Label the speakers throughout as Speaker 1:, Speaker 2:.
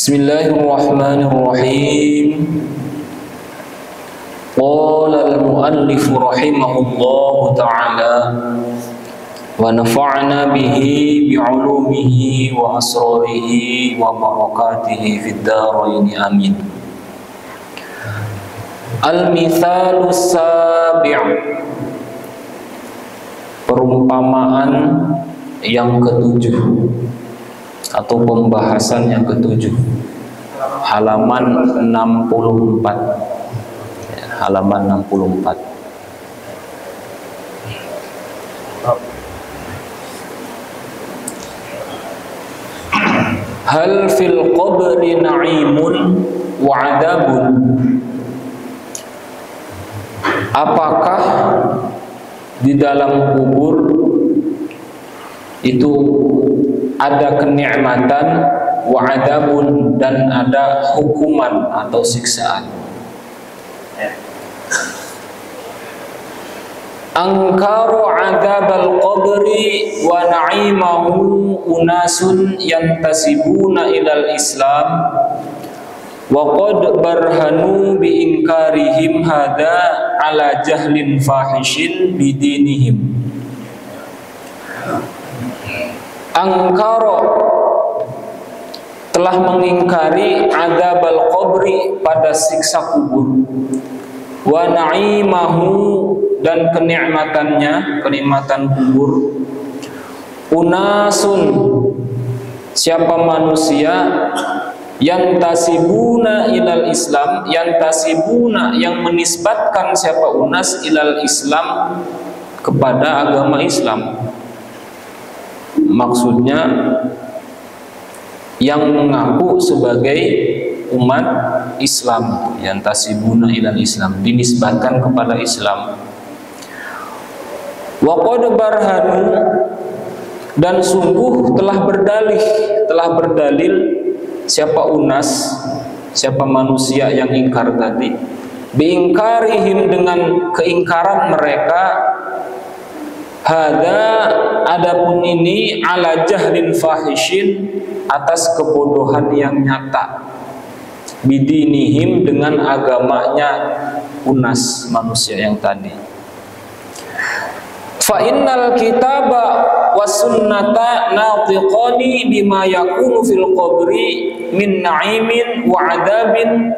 Speaker 1: Bismillahirrahmanirrahim. Qala al-muallif rahimahullahu ta'ala wa nafa'na bihi bi'ulumihi wa asrarihi wa barakatihi fid dharain amin. Al-mithalus sabi', perumpamaan yang ketujuh atau pembahasan yang ketujuh, halaman 64, halaman 64. Hal fil qabri na'imun wa 'adabun, apakah di dalam kubur itu ada kenikmatan, wa 'adabun, dan ada hukuman atau siksaan. Angkaru 'adzabal qabri wa na'imahu unasun yantasibuna ilal Islam wa qad barhanu bi inkarihim hada ala jahlin fahishin bidinihim. Angkara telah mengingkari adzabal qabri, pada siksa kubur, wa na'imahu, dan kenikmatannya, kenikmatan kubur, unasun, siapa manusia, yantasibuna ilal Islam, yantasibuna, yang menisbatkan, siapa unas, ilal Islam, kepada agama Islam. Maksudnya yang mengaku sebagai umat Islam, yantasibuna ilal Islam, dinisbatkan kepada Islam. Wa qad barhanu, dan sungguh telah berdalil siapa unas, siapa manusia yang ingkar tadi, biingkarihim, dengan keingkaran mereka, hada, adapun ini, ala jahlin fahishin, atas kebodohan yang nyata, bidinihim, dengan agamanya unas, manusia yang tadi. Fa innal kitaba was sunnata natiqani bima yakunu fil qabri min na'imin wa 'adabin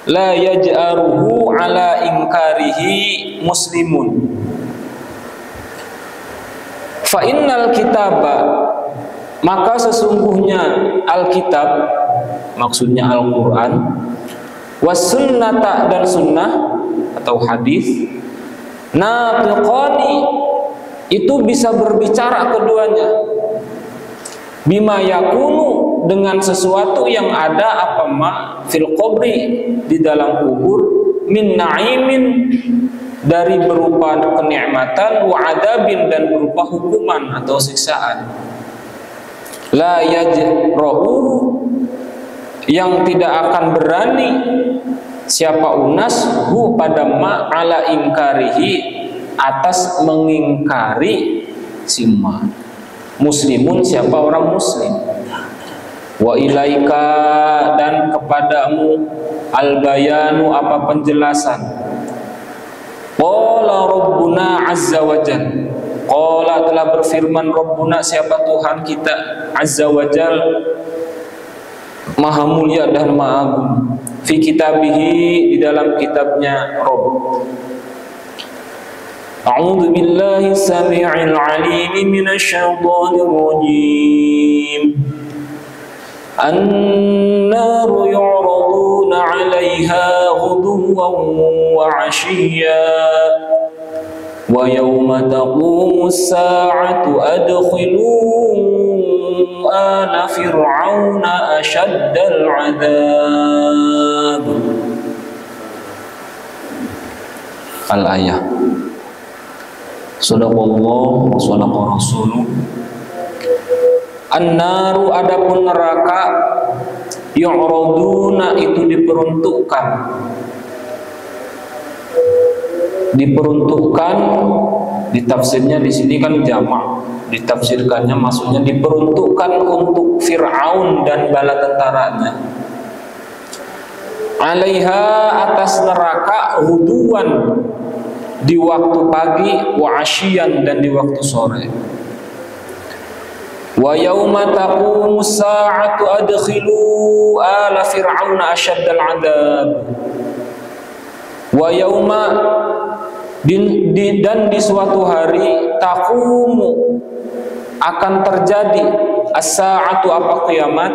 Speaker 1: la yaj'aruhu ala inkarihi muslimun. Fa innal kitaba, maka sesungguhnya Alkitab, maksudnya Al-Quran, was sunnata, dan sunnah atau hadis, natiqani, itu bisa berbicara keduanya, bima yakunu, dengan sesuatu yang ada, apa ma, fil qabri, di dalam kubur, min na'imin, dari berupa kenikmatan, wa 'adabin, dan berupa hukuman atau siksaan. La yajra'u, yang tidak akan berani siapa unas, hu, pada ma, ala ingkarihi, atas mengingkari sima, muslimun, siapa orang muslim. Wa ilaika, dan kepadamu, al-bayanu, apa penjelasan. Qala Rabbuna azza wa jal, qala, telah berfirman Rabbuna, siapa Tuhan kita, azza wa jal, maha mulia dan maha agung, fi kitabihi, di dalam kitabnya Rabb. A'udzu billahi samii'il 'aliim minasy syaithaanir rajiim. An-naru yu'raduna 'alaiha ghuduwwan wa 'ashiyyan wa yawma taqumu as-saa'atu adkhilu ala fir'auna ashaddal 'adzab. Al-ayah. Sadaqallahu wa sadaqa rasuluh. An-naru, adapun neraka, yu'raduna, itu diperuntukkan, ditafsirnya di sini kan jamak, ditafsirkannya maksudnya diperuntukkan untuk Fir'aun dan bala tentaranya. Alaiha, atas neraka, huduan, di waktu pagi, wa asyian, dan di waktu sore. Wa yauma taqumu sa'atu adkhilu ala fir'auna asyaddal 'adzab. Wa yauma, dan di suatu hari, taqumu, akan terjadi, as-sa'atu, apa kiamat,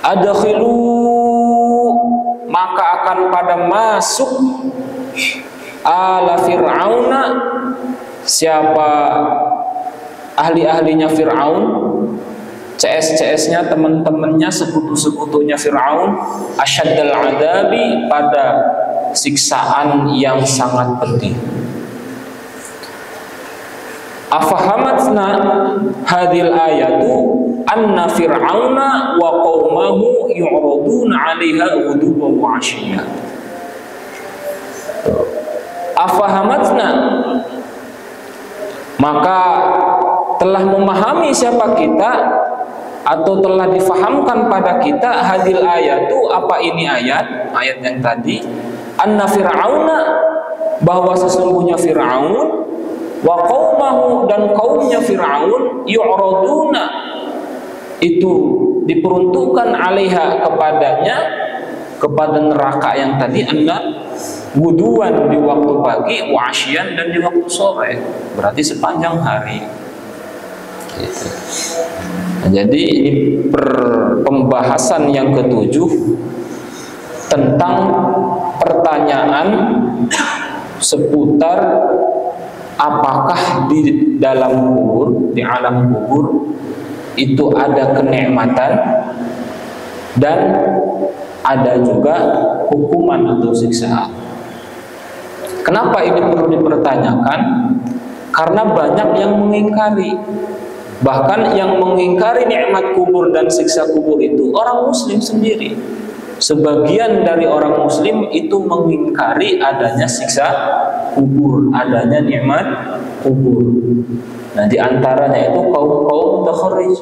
Speaker 1: adkhilu, maka akan pada masuk, ala fir'auna, siapa ahli-ahlinya Fir'aun, CS-CS-nya, teman-temannya, sekutu-sekutunya Fir'aun, asyaddal adabi, pada siksaan yang sangat pedih. Afahamatna hadil ayatu anna fir'auna wa qaumahu yu'raduna 'alaiha ghuduwan wa 'ashiyya. Afahamatna, maka telah memahami siapa kita, atau telah difahamkan pada kita, hadil ayatu, apa ini ayat yang tadi, anna fir'auna, bahwa sesungguhnya Fir'aun, wa qaumahu, dan kaumnya Fir'aun, yu'raduna, itu diperuntukkan, 'alaiha, kepadanya, kepada neraka yang tadi, anna wuduan, di waktu pagi, wa asyian, dan di waktu sore, berarti sepanjang hari. Gitu. Nah, jadi ini pembahasan yang ketujuh tentang pertanyaan seputar apakah di dalam kubur, di alam kubur itu ada kenikmatan dan ada juga hukuman atau siksaan. Kenapa ini perlu dipertanyakan? Karena banyak yang mengingkari. Bahkan yang mengingkari nikmat kubur dan siksa kubur itu orang muslim sendiri. Sebagian dari orang muslim itu mengingkari adanya siksa kubur, adanya nikmat kubur. Nah, di antaranya itu kaum mutakharrij.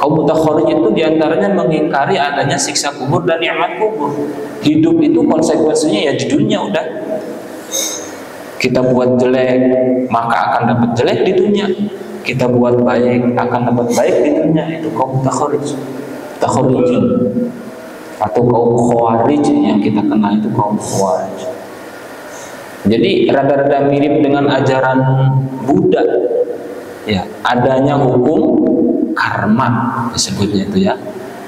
Speaker 1: Kaum mutakharrij itu diantaranya mengingkari adanya siksa kubur dan nikmat kubur. Hidup itu konsekuensinya ya di dunia udah. Kita buat jelek, maka akan dapat jelek di dunia. Kita buat baik, akan dapat baik di dunia. Itu kaum mutakharrij, mutakharrijin, atau kaum khawarij yang kita kenal itu kaum khawarij. Jadi rada-rada mirip dengan ajaran Buddha. Ya, adanya hukum karma disebutnya itu ya.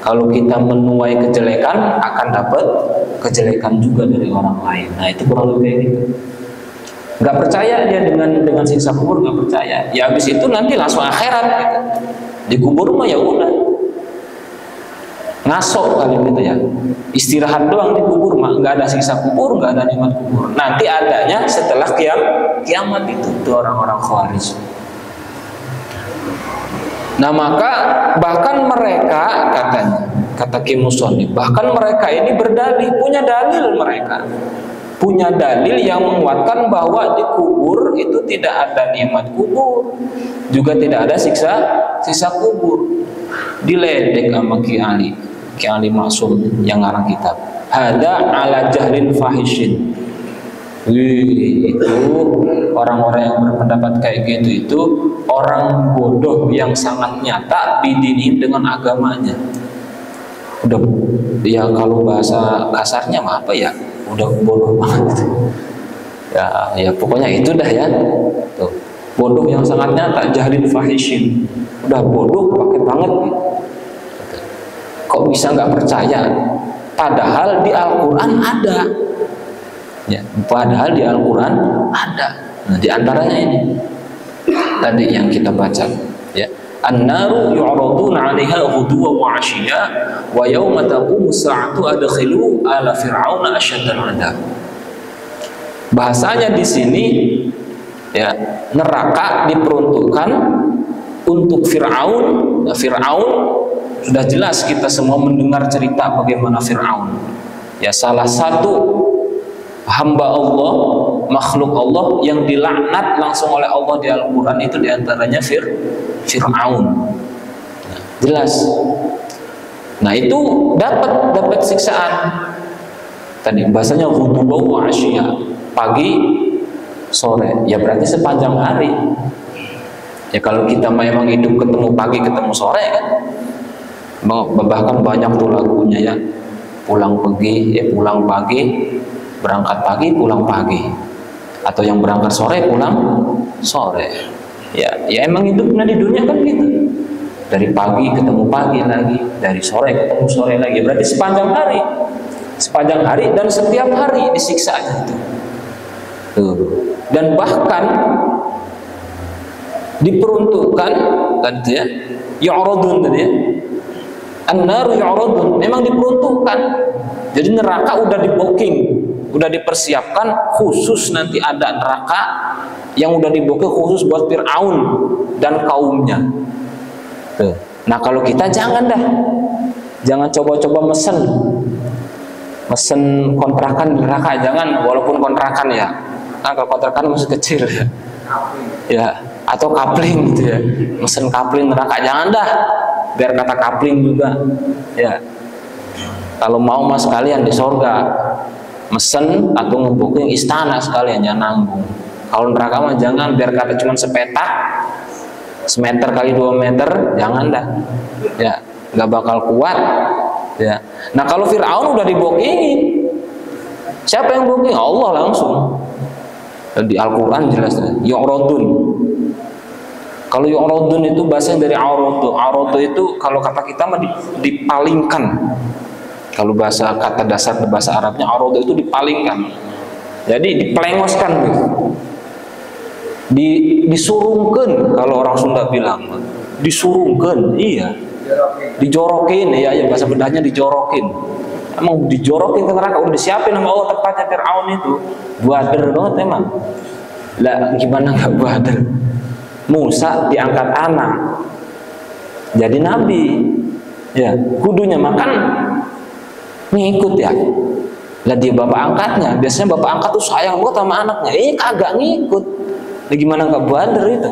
Speaker 1: Kalau kita menuai kejelekan akan dapat kejelekan juga dari orang lain. Nah, itu kurang lebih kayak gitu. Nggak percaya dia dengan siksa kubur, nggak percaya. Ya habis itu nanti langsung akhirat gitu. Di kubur mah ya udah ngasok kali gitu ya. Istirahat doang di kubur mah, nggak ada siksa kubur, nggak ada nikmat kubur. Nanti adanya setelah kiamat itu tuh orang-orang khawarij. Nah, maka bahkan mereka, katanya, kata Kim Musoni, bahkan mereka ini berdalil, punya dalil mereka. Punya dalil yang menguatkan bahwa di kubur itu tidak ada nikmat kubur, juga tidak ada siksa kubur. Diledek sama Ki Ali Maksum yang ngarang kitab. Hada ala jahlin fahishin. Itu orang-orang yang berpendapat kayak gitu itu orang bodoh yang sangat nyata bidini dengan agamanya. Udah ya kalau bahasa kasarnya mah apa ya? Udah bodoh banget. Ya pokoknya itu dah ya. Tuh. Bodoh yang sangat nyata, jahlin fahishin. Udah bodoh pakai banget gitu. Kok bisa nggak percaya? Padahal di Al-Qur'an ada. Ya, padahal di Al-Qur'an ada. Nah, di antaranya ini tadi yang kita baca, ya. An-naru yu'raduna 'alaiha ghuduwan wa 'ashiyya wa yauma taqumu as-sa'atu adkhilu ala fir'auna asyaddal 'adzab. Bahasanya di sini ya, neraka diperuntukkan untuk Fir'aun. Nah, Fir'aun sudah jelas kita semua mendengar cerita bagaimana Fir'aun. Ya, salah satu hamba Allah, makhluk Allah yang dilaknat langsung oleh Allah di Al-Quran itu diantaranya Fir'aun. Jelas. Nah itu dapat siksaan. Tadi bahasanya ghudubaw wa asyiya, pagi sore, ya berarti sepanjang hari. Ya kalau kita memang hidup ketemu pagi ketemu sore kan, bahkan banyak tuh lagunya ya, pulang pagi, berangkat pagi, pulang pagi, atau yang berangkat sore, pulang sore. Ya emang hidupnya di dunia kan gitu. Dari pagi ketemu pagi lagi, dari sore ketemu sore lagi. Berarti sepanjang hari dan setiap hari disiksa aja itu. Tuh. Dan bahkan diperuntukkan tadi ya, yu'radun tadi ya. An-naru yu'radun, memang diperuntukkan. Jadi neraka udah di-booking, udah dipersiapkan khusus, nanti ada neraka yang udah di-booking khusus buat Fir'aun dan kaumnya. Tuh. Nah kalau kita jangan coba-coba mesen kontrakan neraka, jangan, walaupun kontrakan ya. Nah kalau kontrakan masih kecil ya. Ya, atau kapling gitu ya. Mesen kapling neraka jangan dah. Biar kata kapling juga. Ya. Kalau mau mas sekalian di sorga mesen atau ngebooking istana sekalian, jangan nanggung. Kalau neraka mah jangan, biar kata cuma sepetak, semeter kali 2 meter, jangan dah. Ya, nggak bakal kuat. Ya. Nah kalau Fir'aun udah dibookingin, siapa yang booking? Allah langsung. Dan di Al-Quran jelas yu'radun. Kalau yu'radun itu bahasa dari aradu. Aradu itu kalau kata kita mah dipalingkan. Kalau kata dasar bahasa Arabnya aradu itu dipalingkan. Jadi dipelengoskan gitu. Disurungkan kalau orang Sunda bilang. Disurungkan, iya. Dijorokin, ya bahasa bedanya dijorokin. Emang dijorokin ke neraka, udah disiapin sama Allah tempatnya Fir'aun itu. Buader banget emang. Lah gimana nggak buader? Musa diangkat anak jadi nabi, ya kudunya makan ngikut ya. Lah dia bapak angkatnya, biasanya bapak angkat tuh sayang banget sama anaknya, kagak ngikut. Lah gimana nggak buader itu?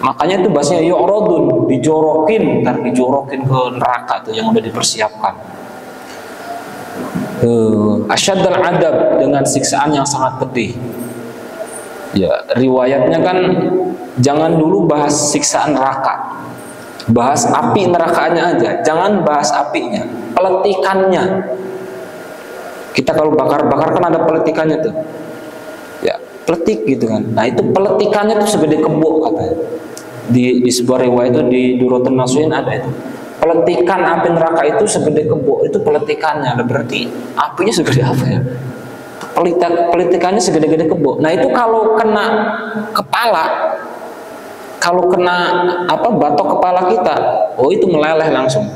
Speaker 1: Makanya itu bahasanya yu'radun, dijorokin ke neraka tuh yang udah dipersiapkan. Asyaddal adab, dengan siksaan yang sangat pedih. Ya, riwayatnya kan jangan dulu bahas siksaan neraka, bahas api nerakanya aja, jangan bahas apinya, peletikannya. Kita kalau bakar-bakar kan ada peletikannya tuh, ya peletik gitu kan. Nah itu peletikannya tuh segede kebo katanya. Di sebuah riwayat itu di Durratun Nasuhin ada itu. Peletikan api neraka itu segede kebo, itu peletikannya. Berarti apinya segede apa ya? Pelitikannya segede-gede kebo. Nah itu kalau kena kepala, kalau kena batok kepala kita, itu meleleh langsung.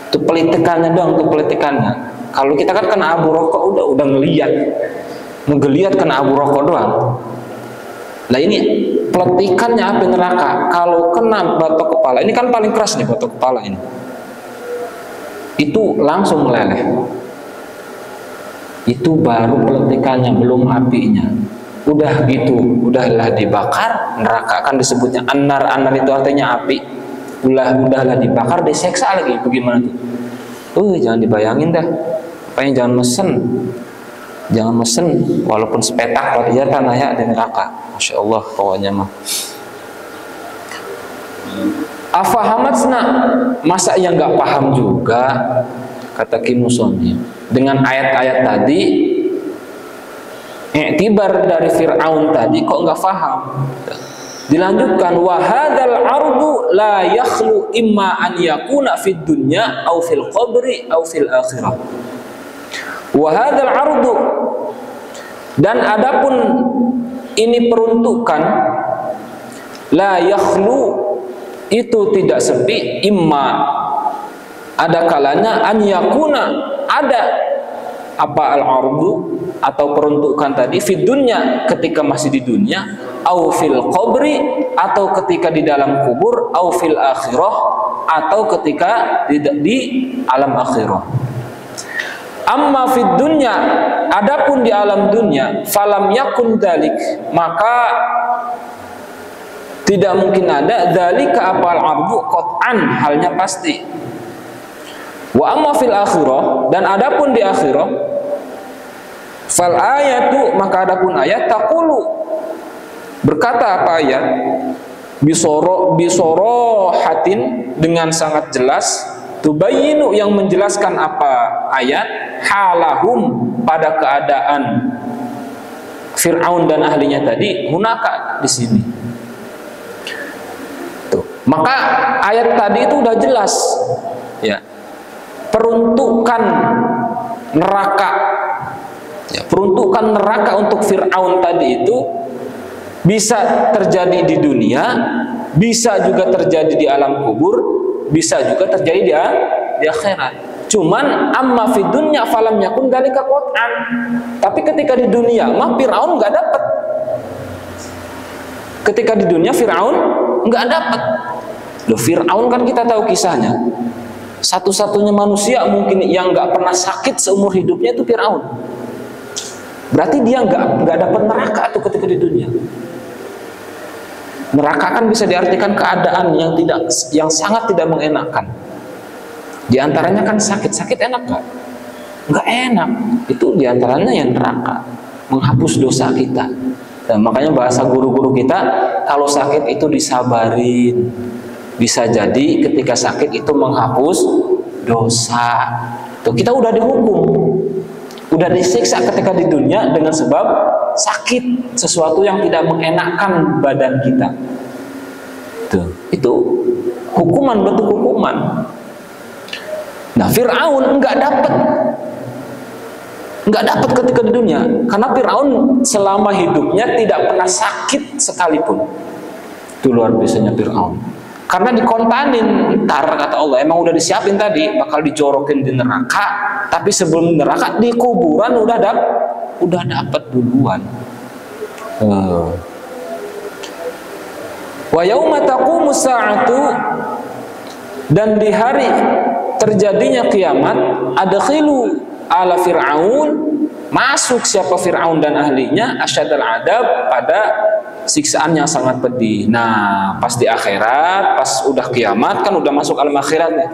Speaker 1: Itu pelitikannya doang, itu pelitikannya. Kalau kita kan kena abu rokok udah ngeliat kena abu rokok doang. Nah ini peletikannya api neraka, kalau kena batok kepala, ini kan paling keras nih batok kepala ini, itu langsung meleleh. Itu baru peletikannya, belum apinya. Udah gitu, udahlah dibakar, neraka kan disebutnya anar. Anar itu artinya api. Udahlah dibakar, diseksa lagi. Bagaimana tuh? Jangan dibayangin dah. Pokoknya jangan mesen walaupun sepetak roti tanah ya di neraka. Masya Allah pokoknya mah. Afahamatsna, masa yang nggak paham juga, kata Kimusoni dengan ayat-ayat tadi. Iktibar dari Fir'aun tadi kok nggak paham. Dilanjutkan, wa hadzal ardu la yakhlu imma an yakuna fid dunya aw fil qabri aw fil akhirah. Wa hadzal ardu, dan adapun ini peruntukan, la yakhlu itu tidak sepi, imma ada kalanya, an yakuna ada al-ardu atau peruntukan tadi fid dunya ketika masih di dunia, au fil qabri atau ketika di dalam kubur, au fil akhirah atau ketika di alam akhirah. Amma fid dunya, adapun di alam dunia, falam yakun dalik, maka tidak mungkin ada dzalika apal ardu qat'an, halnya pasti. Wa amma fil akhirah, dan adapun di akhirah, fal ayatu, maka adapun ayat, taqulu, berkata apa ayat, bisoro hatin, dengan sangat jelas, tubayyinu, yang menjelaskan apa ayat, halahum, pada keadaan Fir'aun dan ahlinya tadi, hunaka, di sini. Tuh. Maka ayat tadi itu udah jelas, ya, peruntukan neraka, ya, peruntukan neraka untuk Fir'aun tadi itu bisa terjadi di dunia, bisa juga terjadi di alam kubur, bisa juga terjadi di akhirat. Cuman amma fid dunya falam yakun dzalika qat'an. Tapi ketika di dunia mah Firaun enggak dapat. Ketika di dunia Firaun enggak dapat. Loh, Firaun kan kita tahu kisahnya. Satu-satunya manusia mungkin yang enggak pernah sakit seumur hidupnya itu Firaun. Berarti dia enggak dapat neraka tuh ketika di dunia. Neraka kan bisa diartikan keadaan yang sangat tidak mengenakan. Di antaranya kan sakit enak gak? Nggak enak. Itu di antaranya yang neraka, menghapus dosa kita. Dan makanya bahasa guru-guru kita, kalau sakit itu disabarin. Bisa jadi ketika sakit itu menghapus dosa. Tuh, kita udah dihukum, udah disiksa ketika di dunia dengan sebab sakit, sesuatu yang tidak mengenakan badan kita. Tuh, itu hukuman, bentuk hukuman. Nah, Fir'aun enggak dapat ketika di dunia, karena Fir'aun selama hidupnya tidak pernah sakit sekalipun. Itu luar biasanya Fir'aun. Karena dikontanin, ntar kata Allah, emang udah disiapin tadi, bakal dijorokin di neraka, tapi sebelum neraka di kuburan udah dapat duluan. Wa yauma taqumu sa'atu, dan di hari terjadinya kiamat, adkhilu ala Fir'aun, masuk siapa Fir'aun dan ahlinya, asyadal adab, pada siksaan yang sangat pedih. Nah, pas di akhirat, pas udah kiamat kan udah masuk alam akhirat ya.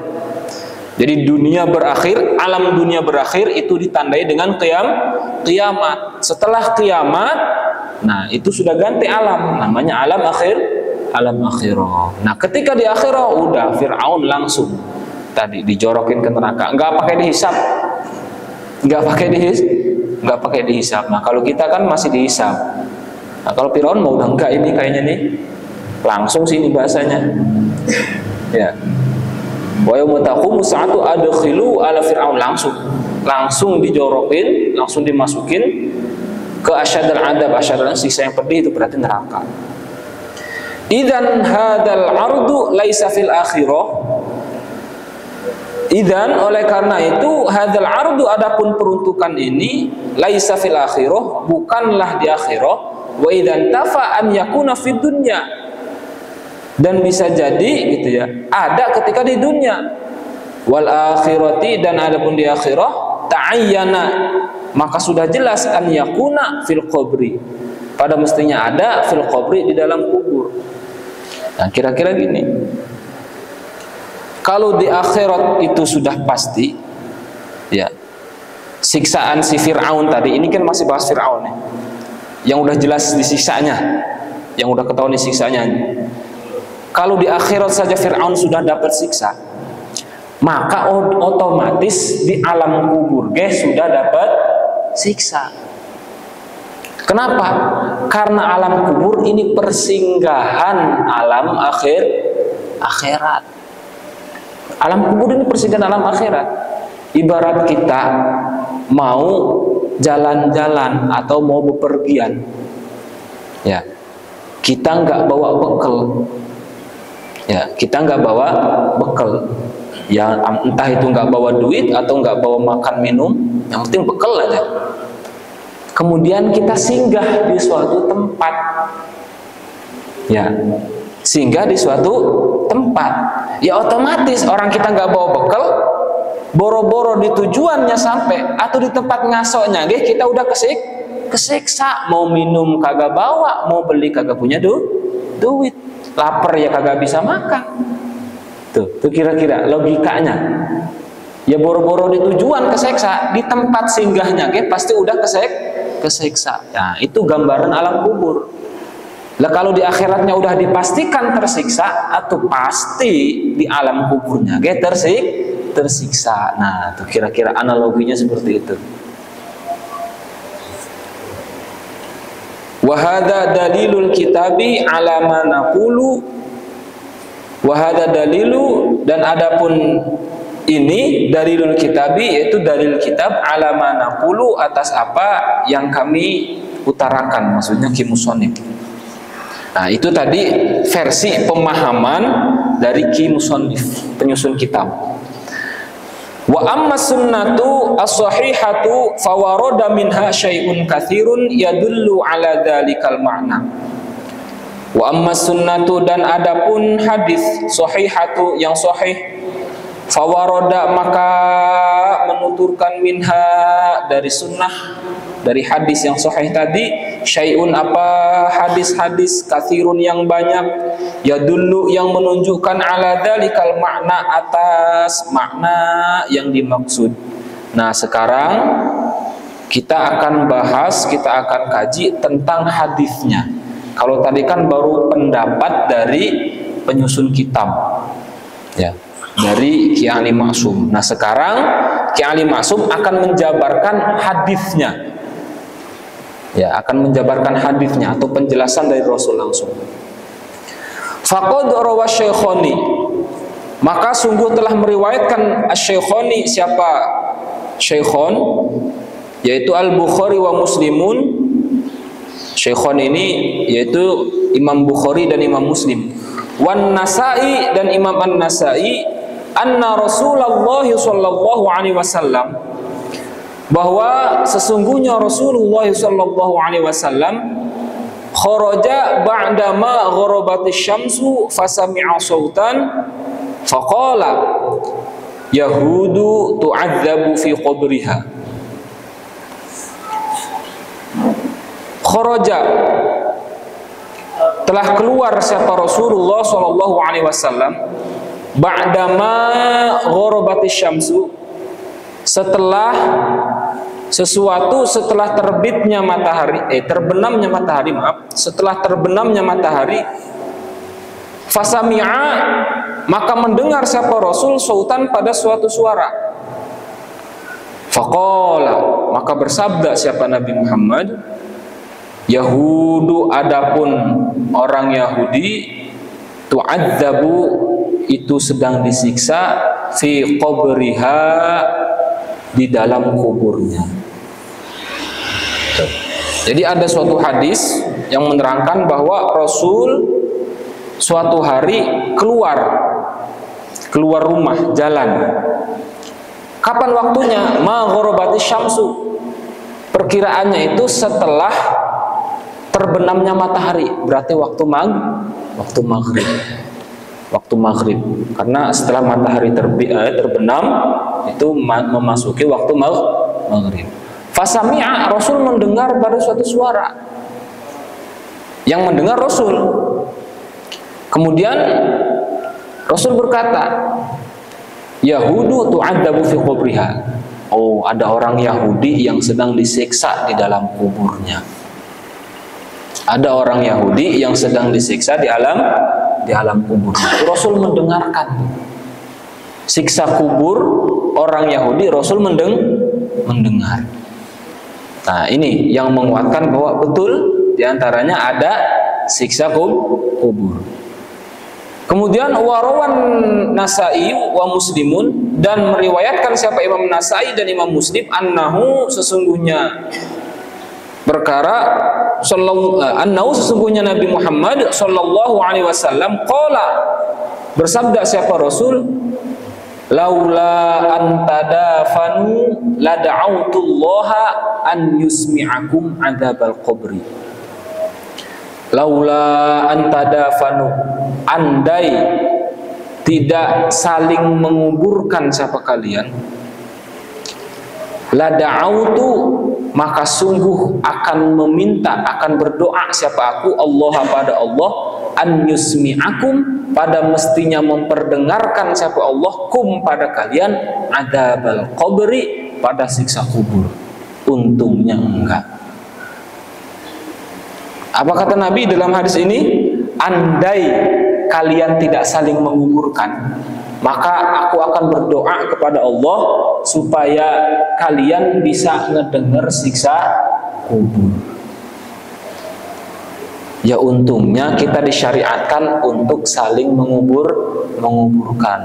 Speaker 1: Jadi dunia berakhir, alam dunia berakhir itu ditandai dengan kiamat. Setelah kiamat, nah itu sudah ganti alam, namanya alam akhirah. Nah, ketika di akhirah udah Fir'aun langsung tadi dijorokin ke neraka, nggak pakai dihisap. Nah, kalau kita kan masih dihisap. Nah, kalau Fir'aun mau udah enggak, ini kayaknya nih langsung sini bahasanya. Ya. Wa yauma taqumu sa'atu adkhilu ala Fir'aun, langsung dijorokin, langsung dimasukin ke asyadal adab, asyadal siksa yang pedih, itu berarti neraka. Idzan hadzal ardu laisa fil akhirah. Idzan, oleh karena itu, hadzal ardu, adapun peruntukan ini, laisa fil akhirah, bukanlah di akhirah. Wa idzan tafa an yakuna fid dunya, dan bisa jadi gitu ya, ada ketika di dunia. Wal akhirati, dan adapun di akhirah, ta'ayyana, maka sudah jelas, an yakuna fil qabri, pada mestinya ada fil qabri, di dalam kubur. Nah, kira-kira gini, kalau di akhirat itu sudah pasti, ya, siksaan si Fir'aun tadi, ini kan masih bahas Fir'aun ya, yang udah jelas disiksanya, yang udah ketahuan disiksanya. Kalau di akhirat saja Fir'aun sudah dapat siksa, maka otomatis di alam kubur sudah dapat siksa. Kenapa? Karena alam kubur ini persinggahan alam akhirat. Alam kubur ini persinggahan alam akhirat. Ibarat kita mau jalan-jalan atau mau bepergian, ya, kita nggak bawa bekal, ya, kita nggak bawa bekal, ya, entah itu nggak bawa duit atau nggak bawa makan minum, yang penting bekal aja. Kemudian kita singgah di suatu tempat, ya, singgah di suatu tempat, ya otomatis orang kita nggak bawa bekal, boro-boro di tujuannya sampai atau di tempat ngasoknya kita udah kesiksa. Mau minum kagak bawa, mau beli kagak punya duit, lapar ya kagak bisa makan. Tuh kira-kira logikanya. Ya boro-boro di tujuan kesiksa, di tempat singgahnya pasti udah kesiksa. Nah, itu gambaran alam kubur. Lah kalau di akhiratnya udah dipastikan tersiksa, atau pasti di alam kuburnya tersiksa. Nah, tuh kira-kira analoginya seperti itu. Wa hadza dalilul kitabi ala ma naqulu. Wa hadza dalilu, dan adapun ini dalilul kitabi, yaitu dalil kitab ala ma naqulu, atas apa yang kami utarakan, maksudnya Musonif. Nah, itu tadi versi pemahaman dari Musonif, penyusun kitab. Wa amma sunnatu as-sahihatu fawaroda minha syai'un katsirun yadullu ala dzalikal ma'na. Wa amma sunnatu, dan adapun hadis sahihatu yang sahih, fawaroda maka menuturkan minha dari sunnah, dari hadis yang sahih tadi, syai'un apa hadis-hadis, katsirun yang banyak, ya dulu yang menunjukkan ala dzalikal makna, atas makna yang dimaksud. Nah, sekarang kita akan bahas, kita akan kaji tentang hadisnya. Kalau tadi kan baru pendapat dari penyusun kitab, ya, dari Ki Ali Maksum. Nah, sekarang Ki Ali Maksum akan menjabarkan hadisnya. Ya, akan menjabarkan hadisnya atau penjelasan dari Rasul langsung. Faqad rawa Syaikhani, maka sungguh telah meriwayatkan Asy-Syaikhani. Siapa Syaikhon? Yaitu Al-Bukhari wa Muslimun. Syaikhon ini yaitu Imam Bukhari dan Imam Muslim. Wan Nasa'i, dan Imam An-Nasa'i, anna Rasulullah sallallahu alaihi wasallam, bahwa sesungguhnya Rasulullah sallallahu alaihi wasallam kharaja ba'dama gharabatis syamsu fasami'a sautan faqala yahudu tu'adzabu fi qabriha. Kharaja, telah keluar siapa Rasulullah sallallahu alaihi wasallam ba'dama gharabatis syamsu, setelah sesuatu, setelah terbitnya matahari, terbenamnya matahari, setelah terbenamnya matahari, fasami'a, maka mendengar siapa Rasul sautan pada suatu suara, faqala, maka bersabda siapa Nabi Muhammad, Yahudu, adapun orang Yahudi, tu'adzabu, itu sedang disiksa, fi qabriha, di dalam kuburnya. Jadi ada suatu hadis yang menerangkan bahwa Rasul suatu hari keluar rumah, jalan. Kapan waktunya? Ma gharabatis syamsu, perkiraannya itu setelah terbenamnya matahari, berarti waktu maghrib, karena setelah matahari terbenam itu memasuki waktu maghrib. Fasami'a, Rasul mendengar pada suatu suara, yang mendengar Rasul. Kemudian Rasul berkata, Yahudu tu'adzabu fi qabriha. Oh, ada orang Yahudi yang sedang disiksa di dalam kuburnya. Ada orang Yahudi yang sedang disiksa di alam kubur. Rasul mendengarkan siksa kubur orang Yahudi, Rasul mendengar. Nah, ini yang menguatkan bahwa betul diantaranya ada siksa kubur. Kemudian warawan Nasa'i wa Muslimun, dan meriwayatkan siapa Imam Nasa'i dan Imam Muslim, annahu, sesungguhnya perkara annahu, sesungguhnya Nabi Muhammad sallallahu alaihi wasallam qala, bersabda siapa Rasul, laula antadafanu lada'autullaha an yusmi'akum adzabal qabri. Laula antadafanu, andai tidak saling menguburkan siapa kalian, la da'autu, maka sungguh akan meminta, akan berdoa siapa aku, Allah pada Allah, an yusmi'akum, pada mestinya memperdengarkan siapa Allah, kum pada kalian, adabal qabri, pada siksa kubur. Untungnya enggak. Apa kata Nabi dalam hadis ini? Andai kalian tidak saling menguburkan, maka aku akan berdoa kepada Allah supaya kalian bisa ngedengar siksa kubur. Ya untungnya kita disyariatkan untuk saling menguburkan.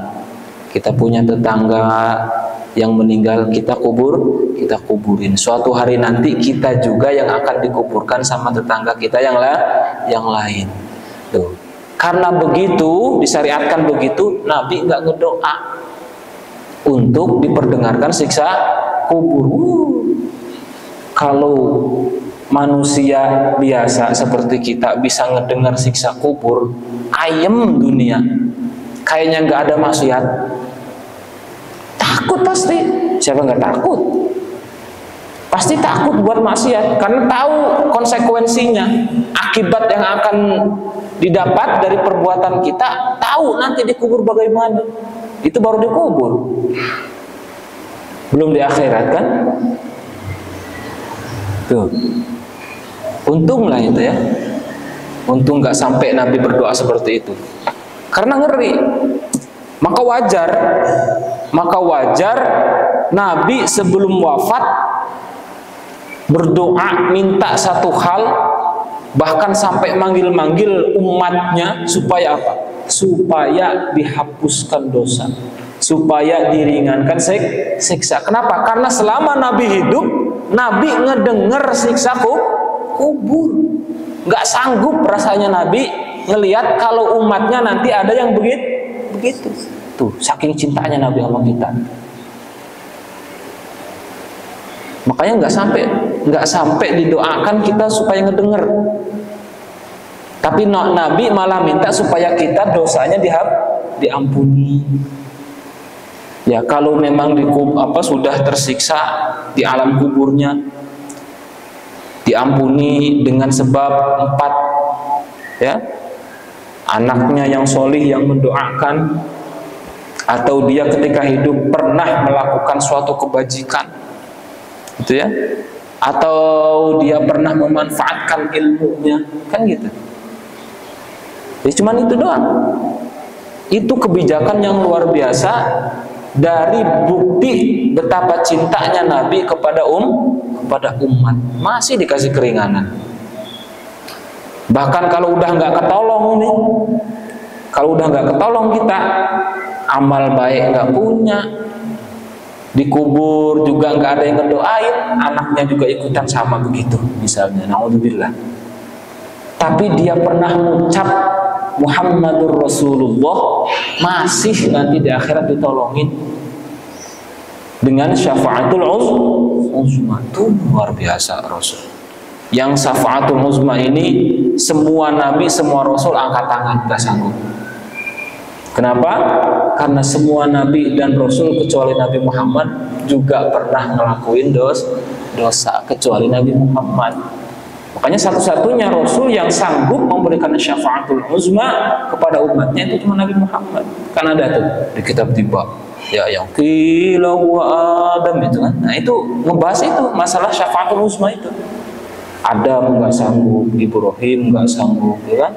Speaker 1: Kita punya tetangga yang meninggal, kita kuburin. Suatu hari nanti kita juga yang akan dikuburkan sama tetangga kita yang lain. Tuh. Karena begitu, disyariatkan begitu, Nabi nggak ngedoa untuk diperdengarkan siksa kubur. Kalau manusia biasa seperti kita bisa ngedengar siksa kubur, ayem dunia, kayaknya nggak ada maksiat. Takut pasti. Siapa nggak takut? Pasti takut buat maksiat karena tahu konsekuensinya, akibat yang akan didapat dari perbuatan kita, tahu nanti dikubur bagaimana. Itu baru dikubur, belum di akhirat kan. Tuh, untung lah itu ya, untung nggak sampai Nabi berdoa seperti itu karena ngeri. Maka wajar Nabi sebelum wafat berdoa minta satu hal, bahkan sampai manggil-manggil umatnya supaya apa? Supaya dihapuskan dosa, supaya diringankan siksa. Kenapa? Karena selama Nabi hidup, Nabi ngedenger siksa kubur. Nggak sanggup rasanya Nabi ngelihat kalau umatnya nanti ada yang begitu. Tuh, saking cintanya Nabi sama kita. Makanya nggak sampai didoakan kita supaya ngedenger. Tapi Nabi malah minta supaya kita dosanya diampuni. Ya kalau memang sudah tersiksa di alam kuburnya, diampuni dengan sebab 4, ya, anaknya yang solih yang mendoakan, atau dia ketika hidup pernah melakukan suatu kebajikan, gitu ya, atau dia pernah memanfaatkan ilmunya, kan gitu. Ya cuman itu doang. Itu kebijakan yang luar biasa dari bukti betapa cintanya Nabi kepada umat. Masih dikasih keringanan. Bahkan kalau udah nggak ketolong nih, kalau udah nggak ketolong kita, amal baik nggak punya, dikubur juga nggak ada yang ngedoain, anaknya juga ikutan sama begitu misalnya, naudzubillah. Tapi dia pernah mengucap Muhammadur Rasulullah, masih nanti di akhirat ditolongin dengan syafaatul uzma. Itu luar biasa Rasul. Yang syafaatul uzma ini semua nabi, semua rasul angkat tangan, gak sanggup. Kenapa? Karena semua nabi dan rasul kecuali Nabi Muhammad juga pernah ngelakuin dosa kecuali Nabi Muhammad. Makanya satu-satunya rasul yang sanggup memberikan syafaatul uzma kepada umatnya itu cuma Nabi Muhammad. Kan ada tuh di kitab Tiba, ya yang qila wa Adam itu kan. Nah itu ngebahas itu masalah syafaatul uzma itu. Adam nggak sanggup, Ibrahim nggak sanggup, ya kan?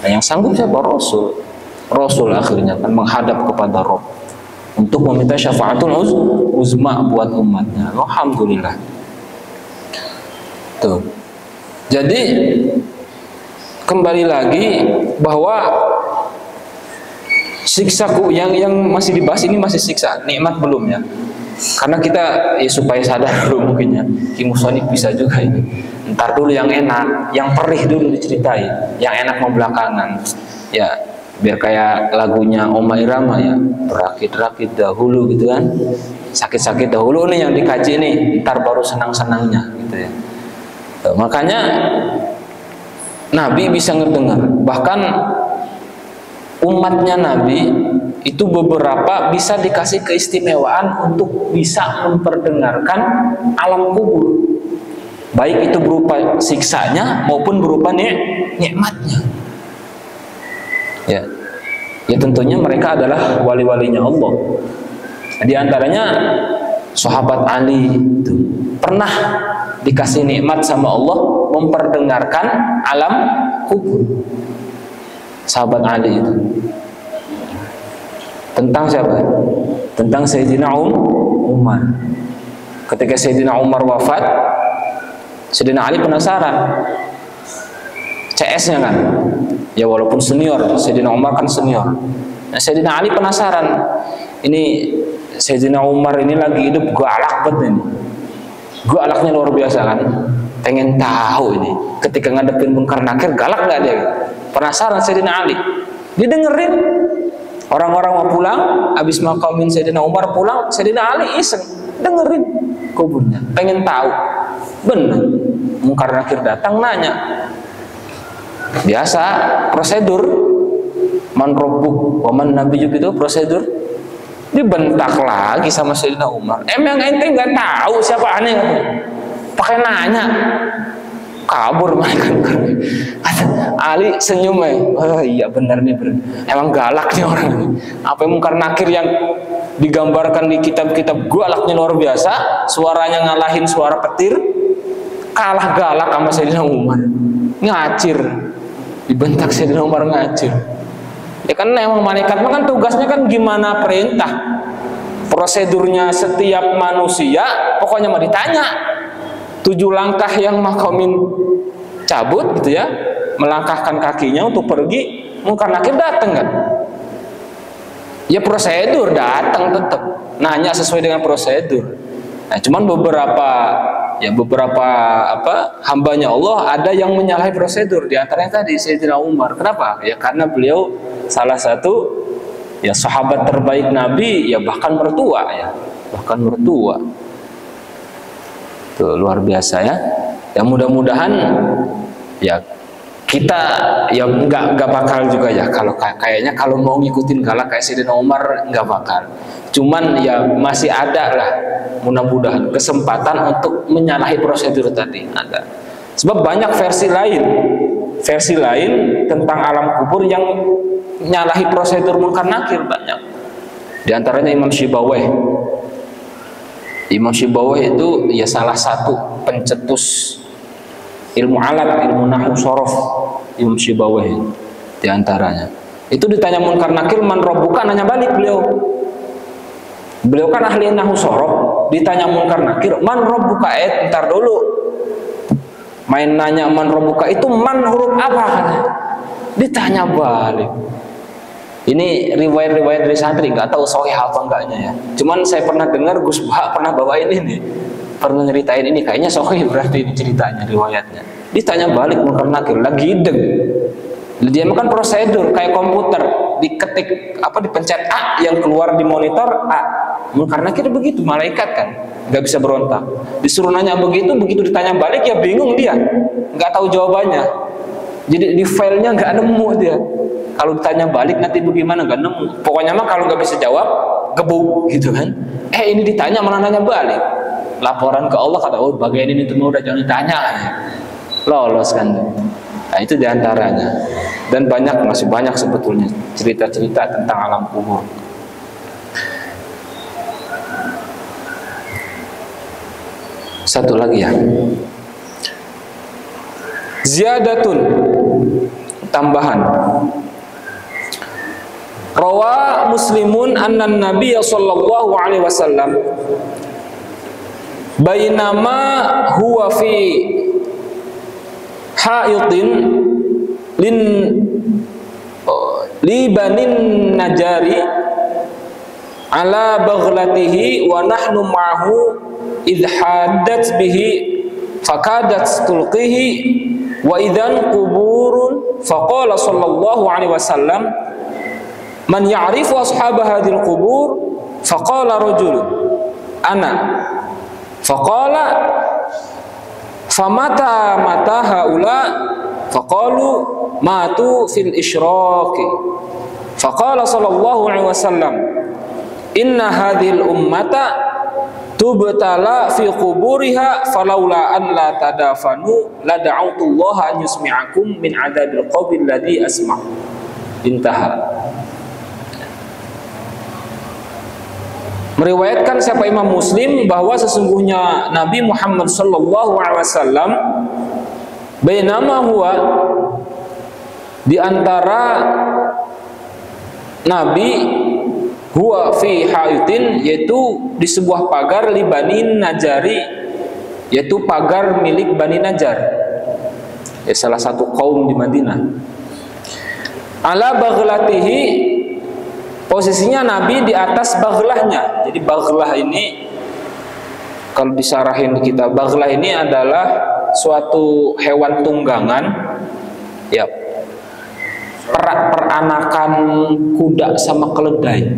Speaker 1: Nah yang sanggup siapa? Rasul. Rasul akhirnya kan menghadap kepada Rabb untuk meminta syafaatul uzma buat umatnya. Alhamdulillah. Tuh. Jadi kembali lagi bahwa siksaku yang masih dibahas ini masih siksa, nikmat belum ya. Karena kita supaya sadar dulu mungkin ya, Ki Musonif bisa juga ini. Ntar dulu yang enak, yang perih dulu diceritain, yang enak mau belakangan. Ya, biar kayak lagunya Oma Irama ya, berakit-rakit dahulu gitu kan. Sakit-sakit dahulu nih yang dikaji nih, ntar baru senang-senangnya gitu ya. Makanya Nabi bisa ngedengar, bahkan umatnya Nabi itu beberapa bisa dikasih keistimewaan untuk bisa memperdengarkan alam kubur, baik itu berupa siksanya maupun berupa nikmatnya. Ya tentunya mereka adalah wali-walinya Allah. Di antaranya sahabat Ali itu pernah dikasih nikmat sama Allah memperdengarkan alam kubur. Sahabat Ali itu tentang siapa? Tentang Sayyidina Umar. Ketika Sayyidina Umar wafat, Sayyidina Ali penasaran. CS-nya kan, ya walaupun senior, Sayyidina Umar kan senior. Nah, Sayyidina Ali penasaran. Ini Sayyidina Umar ini lagi hidup galak banget ini. Galaknya luar biasa kan. Pengen tahu ini. Ketika ngadepin Munkar Nakir galak nggak dia? Penasaran Sayyidina Ali. Didengerin. Orang-orang mau pulang, habis makamin Sayyidina Umar pulang, Sayyidina Ali iseng dengerin kuburnya, pengen tahu. Benar. Munkar Nakir datang nanya. Biasa prosedur man rabbuk wa man nabiyyuk itu prosedur. Dibentak lagi sama Sayyidina Umar. Emang ente nggak tahu siapa aneh? Pakai nanya. Kabur mereka. Ali senyum ya. Oh iya benar nih bro. Emang galak nih orang ini. Apa Munkar Nakir yang digambarkan di kitab-kitab galaknya luar biasa, suaranya ngalahin suara petir, kalah galak sama Sayyidina Umar. Ngacir. Dibentak Sayyidina Umar ngacir. Ya kan emang malaikat mah kan tugasnya kan gimana perintah. Prosedurnya setiap manusia pokoknya mah ditanya. 7 langkah yang makamin cabut gitu ya, melangkahkan kakinya untuk pergi, Munkar Nakir datang kan? Ya prosedur datang tetap, nanya sesuai dengan prosedur. Nah, cuman beberapa hambanya Allah ada yang menyalahi prosedur. Di antaranya tadi Sayyidina Umar. Kenapa? Ya karena beliau salah satu ya sahabat terbaik Nabi, ya bahkan mertua. Tuh, luar biasa ya. Ya mudah-mudahan ya kita ya nggak bakal juga ya kayaknya kalau mau ngikutin galak kayak Sayyidina Umar nggak bakal. Cuman ya masih ada lah mudah-mudahan kesempatan untuk menyalahi prosedur tadi ada. Sebab banyak versi lain tentang alam kubur yang nyalahi prosedur Munkar Nakir banyak. Di antaranya Imam Syibawayh. Imam Syibawayh itu ya salah satu pencetus ilmu alat, ilmu nahwu sorof. Imam Syibawayh di antaranya. Itu ditanya Munkar Nakir man rabbuka, nanya balik beliau. Beliau kan ahli nahwu sorof, ditanya Munkar Nakir man rabbuka, ntar dulu. Main nanya man rabbuka itu man huruf apa? Ditanya balik. Ini riwayat-riwayat dari santri, nggak tahu sahih apa enggaknya ya. Cuman saya pernah dengar Gus Bah pernah bawain ini, pernah nyeritain ini, kayaknya sahih berarti ini ceritanya, riwayatnya. Ditanya balik Munkar Nakir, lagi ideng. Dia makan prosedur kayak komputer, diketik dipencet A, yang keluar di monitor A. Munkar Nakir begitu, malaikat kan, nggak bisa berontak. Disuruh nanya begitu ditanya balik ya bingung dia, nggak tahu jawabannya. Jadi di filenya nggak nemu dia. Kalau ditanya balik nanti bagaimana nggak nemu. Pokoknya mah kalau nggak bisa jawab gebuk gitu kan. Ini ditanya malah nanya balik. Laporan ke Allah kata bagian ini tuh udah jangan ditanya. Lolos kan. Nah itu diantaranya. Dan masih banyak sebetulnya cerita-cerita tentang alam kubur. Satu lagi ya. Ziyadatun, tambahan. Rawa Muslimun anna Nabiy sallallahu alaihi wasallam bainama huwa fi haidin li banin najari ala baghlatihi wa nahnu ma'ahu idh haddat bihi fakadat tulqihi wa idzan quburun faqala sallallahu alaihi wasallam man ya'rifu ashab hadhil qubur faqala rajul ana faqala famata haula faqalu matu fil isyraqi Faqala sallallahu alaihi wasallam, inna hadhil ummata tubtala fi quburiha falaula an la tadafanu la da'autullaha an yusmi'akum min adabil qabri alladhi asma'. Intaha. Meriwayatkan siapa Imam Muslim bahwa sesungguhnya Nabi Muhammad sallallahu alaihi wasallam bainama huwa, di antara Nabi huwa fi haitin, yaitu di sebuah pagar li Bani Najari, yaitu pagar milik Bani Najar, ya salah satu kaum di Madinah. Ala baghlatihi, posisinya Nabi di atas baghlahnya. Jadi baghlah ini kalau disarahin di kitab, baghlah ini adalah suatu hewan tunggangan, ya, peranakan kuda sama keledai,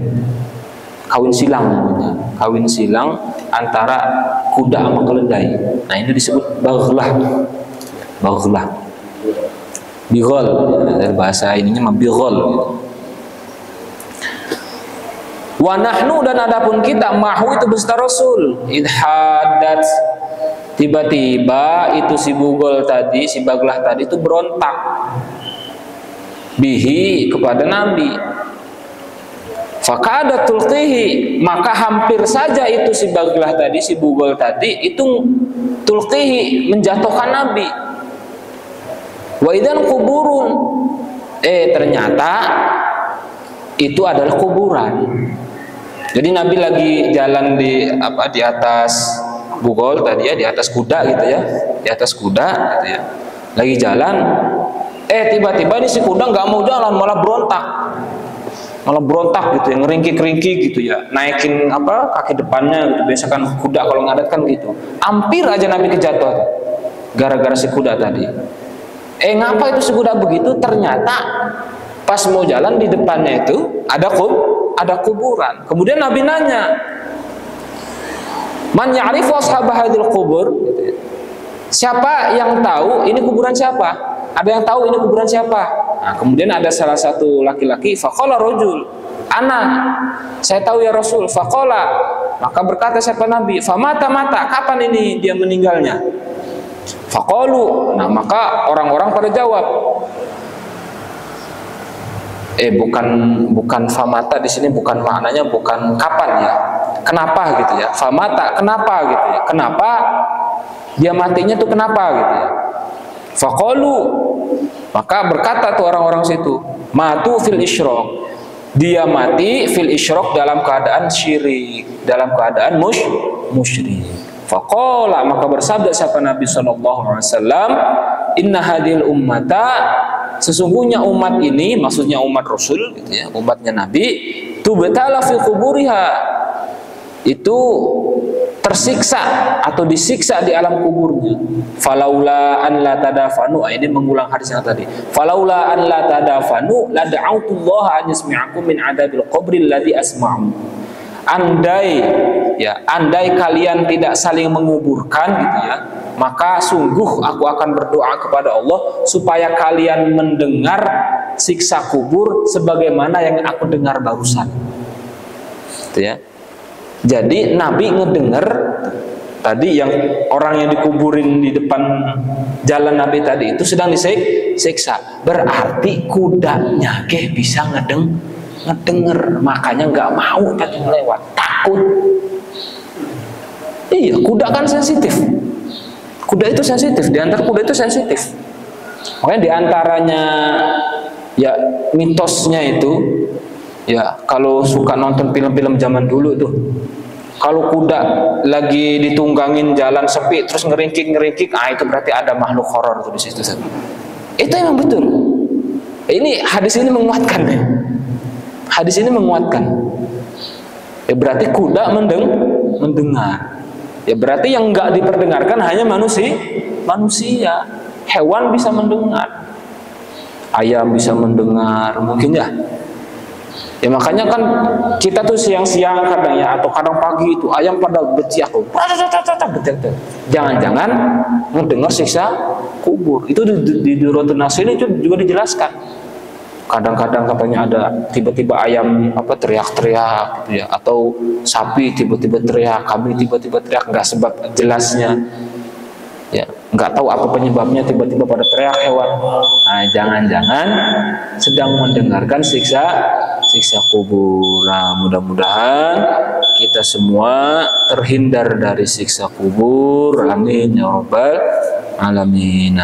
Speaker 1: kawin silang namanya, kawin silang antara kuda sama keledai. Nah ini disebut baghlah, baghlah, bighol, dari bahasa ininya mah bighol gitu. Wa nahnu, dan adapun kita, mahu itu beserta Rasul, idhadat, tiba-tiba itu si bugol tadi, si baghlah tadi itu berontak bihi, kepada Nabi. Fakada tulqihi, maka hampir saja itu si baghlah tadi, si bugol tadi itu tulqihi, menjatuhkan Nabi. Wa idzan kuburun, ternyata itu adalah kuburan. Jadi Nabi lagi jalan di atas bugol tadi ya, di atas kuda gitu ya, di atas kuda gitu ya, lagi jalan. Tiba-tiba ini si kuda nggak mau jalan, malah berontak gitu ya, ngeringkik-ringkik gitu ya, naikin kaki depannya gitu. Biasa kan kuda kalau ngadat kan gitu. Hampir aja Nabi kejatuh gara-gara si kuda tadi. Ngapa itu si kuda begitu? Ternyata pas mau jalan di depannya itu ada kuburan. Kemudian Nabi nanya, man ya'rifu ashab hadhil qubur, gitu ya. Siapa yang tahu ini kuburan siapa? Ada yang tahu ini kuburan siapa? Nah, kemudian ada salah satu laki-laki, faqala rajul, ana, saya tahu ya Rasul. Faqala, maka berkata siapa Nabi, famata, kapan ini dia meninggalnya? Faqalu, nah maka orang-orang pada jawab, bukan famata di sini, bukan maknanya bukan kapan ya, kenapa gitu ya, famata kenapa gitu ya, kenapa dia matinya tuh kenapa gitu ya. Faqalu, maka berkata tuh orang-orang situ, matu fil isyraq, dia mati fil isyraq dalam keadaan syirik, dalam keadaan musyrik. Faqala, maka bersabda siapa Nabi sallallahu alaihi wasallam, inna hadhil ummata, sesungguhnya umat ini, maksudnya umat Rasul gitu ya, umatnya Nabi, tubtala fi quburiha, itu tersiksa atau disiksa di alam kuburnya. Falaula an la tadafanu, ini mengulang hadis yang tadi. Falaula an la tadafanu la da'autullaha an yasmi'akum min adabil qabri alladhi asma'u. Andai kalian tidak saling menguburkan gitu ya, maka sungguh aku akan berdoa kepada Allah supaya kalian mendengar siksa kubur sebagaimana yang aku dengar barusan. Gitu ya. Jadi Nabi ngedenger tadi yang orang yang dikuburin di depan jalan Nabi tadi itu sedang disiksa. Berarti kudanya bisa ngedenger, makanya nggak mau tadi lewat, takut. Iya, kuda kan sensitif. Kuda itu sensitif, di antara kuda itu sensitif. Makanya di antaranya ya mitosnya itu ya, kalau suka nonton film-film zaman dulu tuh, kalau kuda lagi ditunggangin jalan sepi terus ngeringkik, itu berarti ada makhluk horor tuh di situ. Itu emang betul. Ini hadis ini menguatkan ya. Hadis ini menguatkan. Ya berarti kuda mendengar. Ya berarti yang enggak diperdengarkan hanya manusia. Hewan bisa mendengar. Ayam bisa mendengar, mungkin ya. Ya makanya kan kita tuh siang-siang kadang ya, atau kadang pagi itu ayam pada berteriak tuh, jangan-jangan mendengar siksa kubur. Itu di Durratun Nashih ini juga dijelaskan. kadang-kadang katanya ada tiba-tiba ayam apa teriak-teriak gitu ya, atau sapi tiba-tiba teriak, kambing tiba-tiba teriak, nggak sebab jelasnya ya, nggak tahu apa penyebabnya tiba-tiba pada teriak hewan. Nah, jangan-jangan sedang mendengarkan siksa kubur. Nah, mudah-mudahan kita semua terhindar dari siksa kubur. Amin ya rabbal alamin.